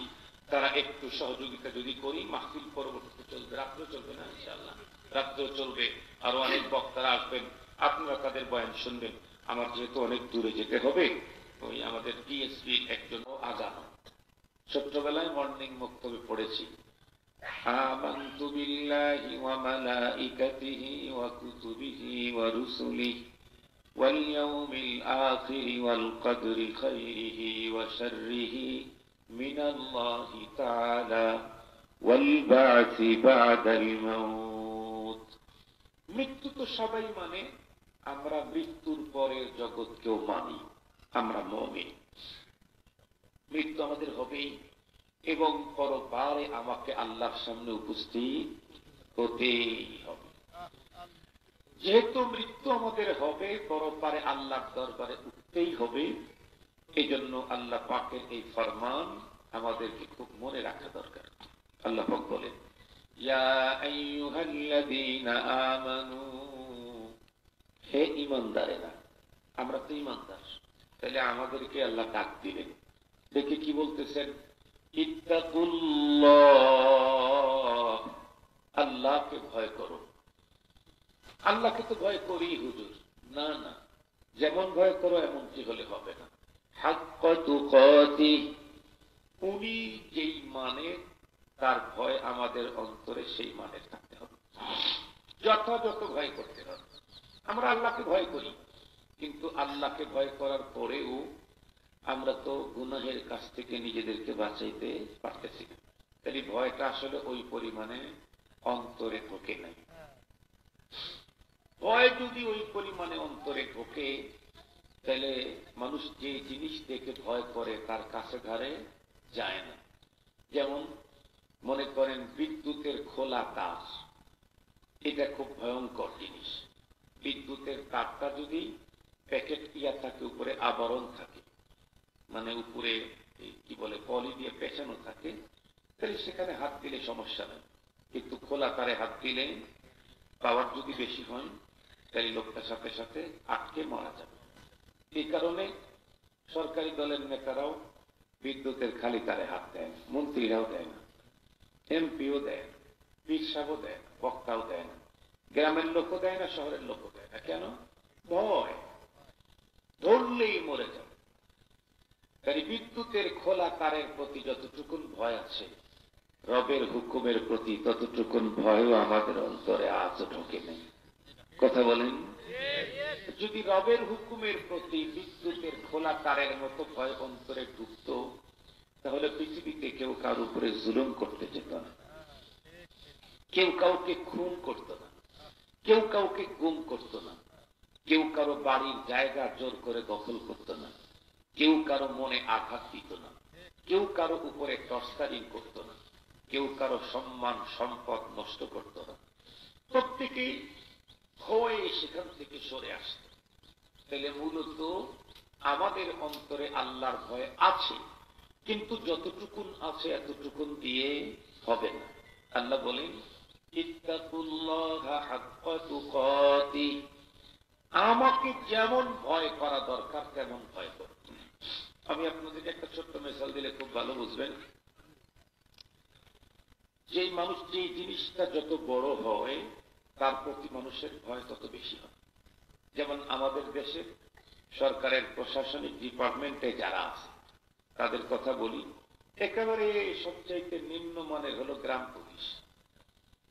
তারা একটু সহযোগিতা যদি করি, মাহফিল পরবর্তীতে চলবে, রাত্রেও চলবে না ইনশাআল্লাহ, রাত্রেও চলবে। আরো অনেক বক্তারা আসবেন, আপনারা তাদের বয়ান শুনবেন। আমার যেহেতু অনেক দূরে যেতে হবে, ওই আমাদের ডিএসপি একজন আজান, ছোট্টবেলায় মর্নিং বক্তব্যে পড়েছি, আমানতু বিল্লাহি ওয়া মালাইকাতিহি ওয়া কুতুবিহি ওয়া রুসুলিহি ওয়াল ইয়াউমিল আখিরি ওয়াল কদরি খাইরিহি ওয়া শাররিহি মিনাল্লাহি তাআলা ওয়াল বা'সি বা'দাল মাউত। মৃত্যু তো সবাই মানে, আমরা মৃত্যুর পরের জগৎকেও মানি, আমরা মুমিন। মৃত্যু আমাদের হবেই, এবং পরপারে আমাকে আল্লাহর সামনে উপস্থিত হতেই হবে। যেহেতু মৃত্যু আমাদের হবে, পরপারে আল্লাহর দরবারে উঠতেই হবে, এজন্য আল্লাহ পাকের এই ফরমান আমাদেরকে খুব মনে রাখা দরকার। আল্লাহ পাক বলেন, ইয়া আইয়ুহাল্লাযীনা আমানু, হে ঈমানদারেরা। আমরা তো ঈমানদার, তাহলে আমাদেরকে আল্লাহ ডাক দিলেন, দেখে কি বলতেছেন? ইত্তাকুল্লাহ, আল্লাহকে ভয় করো। আল্লাহকে তো ভয় করি হুজুর, না না, যেমন ভয় করো এমনটি হলে হবে না। হাক্কা তুকাতিহ, উনি যেই মানে তার ভয় আমাদের অন্তরে সেই মানে থাকতে হবে, যথাযথ ভয় করতে হবে। আমরা আল্লাহকে ভয় করি, কিন্তু আল্লাহকে ভয় করার পরেও আমরা তো গুনাহের কাছ থেকে নিজেদেরকে বাঁচাইতে পারতেছি না। তাই ভয়টা আসলে ওই পরিমাণে অন্তরে ঢোকে নাই। ভয় যদি ওই পরিমাণে অন্তরে ঢোকে, তাহলে মানুষ যে জিনিস দেখে ভয় করে তার কাছে ধারে যায় না। যেমন মনে করেন বিদ্যুতের খোলা তার, এটা খুব ভয়ঙ্কর জিনিস। বিদ্যুতের তারটা যদি প্যাকেট ইয়া থাকে, উপরে আবরণ থাকে, মানে উপরে কি বলে পলি দিয়ে পেঁচানো থাকে, তাহলে সেখানে হাত দিলে সমস্যা নেই। কিন্তু খোলা তারে হাত দিলে পাওয়ার যদি বেশি হয়, তাহলে লোকটার সাথে সাথে আটকে মারা যাবে। এই কারণে সরকারি দলের নেতারাও বিদ্যুতের খালি তারে হাত দেয়, মন্ত্রীরাও দেয় না। এমপিও দেয় না, পীর সাহেবও দেয় না, বক্তাও দেয় না, গ্রামের লোকও দেয় না, শহরের লোকও দেয় না। কেন? ভয়, ধরলেই মরে যাবে। তাই বিদ্যুতের খোলা তারের প্রতি যতটুকুন ভয় আছে, রবের হুকুমের প্রতি ততটুকুন ভয়ও আমাদের অন্তরে আজও ঢোকে নেই। কথা বলেন? যদি রবের হুকুমের প্রতি বিদ্যুতের খোলা তারের মতো ভয় অন্তরে ঢুকত, তাহলে পৃথিবীতে কেউ কারোর উপরে জুলুম করতে যেত না, কেউ কাউকে খুন করত না, কেউ কাউকে গুম করত না, কেউ কারো বাড়ির জায়গা জোর করে দখল করত না, কেউ কারো মনে আঘাত দিত না, কেউ কারো উপরে টর্চারিং করত না, কেউ কারো সম্মান সম্পদ নষ্ট করত না। প্রত্যেকেই ভয়ে সেখান থেকে সরে আসত। তাহলে মূলত আমাদের অন্তরে আল্লাহর ভয় আছে, কিন্তু যতটুকুন আছে এতটুকুন দিয়ে হবে না। আল্লাহ বলেন, ইত্তাকুল্লাহা হাক্কা তুকাতিহ, আমাকে যেমন ভয় করা দরকার তেমন ভয় করো। আমি আপনাদেরকে একটা ছোট্ট মিসাল দিলে খুব ভালো বুঝবেন। যে মানুষ যে জিনিসটা যত বড় হয় তার প্রতি মানুষের ভয় তত বেশি হয়। যেমন আমাদের দেশের সরকারের প্রশাসনিক ডিপার্টমেন্টে যারা আছে তাদের কথা বলি, একেবারে সবচাইতে নিম্নমানের হলো গ্রাম পুলিশ।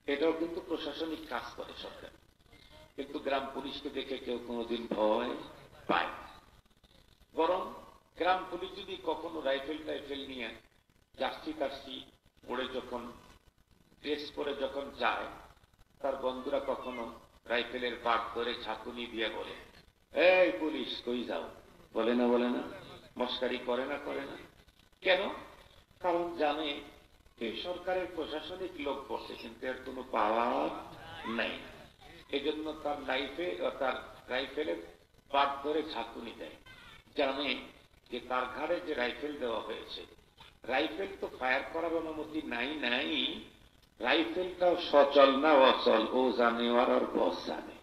এটাও কিন্তু প্রশাসনিক কাজ করে সরকার, কিন্তু গ্রাম পুলিশকে দেখে কেউ কোনোদিন ভয় পায় না। বরং গ্রাম পুলিশ যদি কখনো রাইফেল টাইফেল নিয়ে জার্সি টার্সি পড়ে যখন ড্রেস করে যখন যায়, তার বন্ধুরা কখনো রাইফেলের বাট ধরে ঝাঁকুনি দিয়ে বলে, এই পুলিশ কই যাও? বলে না, বলে না? মস্কারি করে না, করে না? কেন? কারণ জানে এই সরকারের প্রশাসনিক লোক বসে, কিন্তু এর কোনো পাওয়ার নাই। এই জন্য তার রাইফেলের বাট ধরে ঝাঁকুনি দেয়। জানে যে তার ঘাড়ে যে রাইফেল দেওয়া হয়েছে, রাইফেল তো ফায়ার করার অনুমতি নাই, রাইফেলটাও সচল না অচল ও জানে, আর বস জানে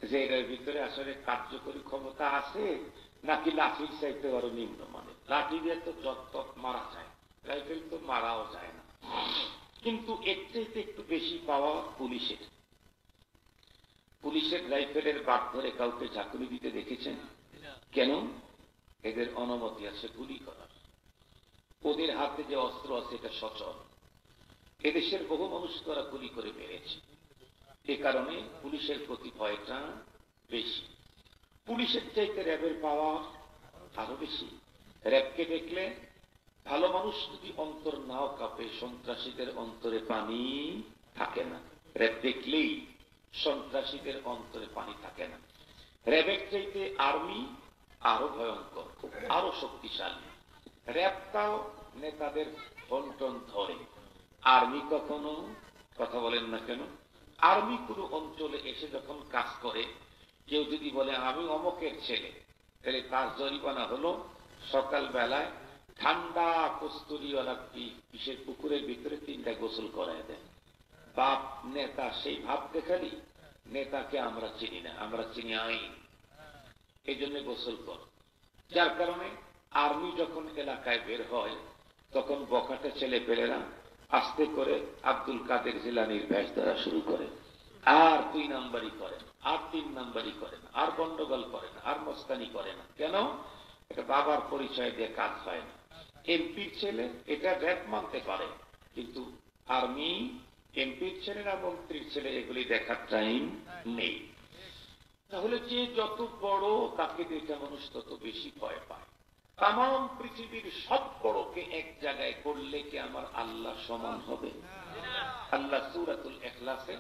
যে এর ভিতরে আসলে কার্যকরী ক্ষমতা আছে নাকি লাঠির চাইতে আরো নিম্নমানের। লাঠি দিয়ে তো যত মারা যায়, রাইফেল তো মারাও যায় না। কিন্তু এর চাইতে একটু বেশি পাওয়া পুলিশের। পুলিশের রাইফেলের বাট ধরে কাউকে ঝাঁকুনি দিতে দেখেছেন? কেন? এদের অনুমতি আছে গুলি করার, ওদের হাতে যে অস্ত্র আছে এটা সচল। এদেশের বহু মানুষ তারা গুলি করে মেরেছে। এ কারণে পুলিশের প্রতি ভয়টা বেশি। পুলিশের চাইতে র্যাবের পাওয়া আরো বেশি। র্যাবকে দেখলে ভালো মানুষ যদি অন্তর নাও কাঁপে, সন্ত্রাসীদের অন্তরে পানি থাকে না। র্যাব দেখলেই সন্ত্রাসীদের অন্তরে পানি থাকে না। র্যাবের চাইতে আর্মি আরো ভয়ঙ্কর, আরো শক্তিশালী। র্যাবটাও নেতাদের বন্টন ধরে, আর্মি কখনো। কথা বলেন না কেন? আর্মি কোনো অঞ্চলে এসে যখন কাজ করে, কেউ যদি বলে আমি অমকের ছেলে, তাহলে তার জরিমানা হলো সকাল বেলায় ঠান্ডা কস্তুরিওয়ালা বিশেষ পুকুরের ভিতরে 3টা গোসল করায় দেয়। বাপ নেতা সেই ভাব দেখালি, নেতাকে আমরা চিনি না, আমরা চিনি আইন, এই জন্য গোসল কর। যার কারণে আর্মি যখন এলাকায় বের হয়, তখন বখাটে ছেলে পেলেরা আস্তে করে আব্দুল কাদের জিলানির ভেষ ধরা শুরু করে। আর 2 নাম্বারই করে না, আর 3 নাম্বারই করে না, আর গন্ডগোল করে না, আর মস্তানি করে না। কেন? এটা বাবার পরিচয় দিয়ে কাজ হয় না। এমপির ছেলে এটা র্যাব মানতে পারে, কিন্তু আর্মি এমপির ছেলে না মন্ত্রীর ছেলে এগুলি দেখার টাইম নেই। তাহলে যে যত বড় তাকে দেখে মানুষ তত বেশি ভয় পায়। তাম পৃথিবীর সব বড়কে এক জায়গায় করলে কি আমার আল্লাহ সমান হবে? আল্লাহ সূরাতুল ইখলাসে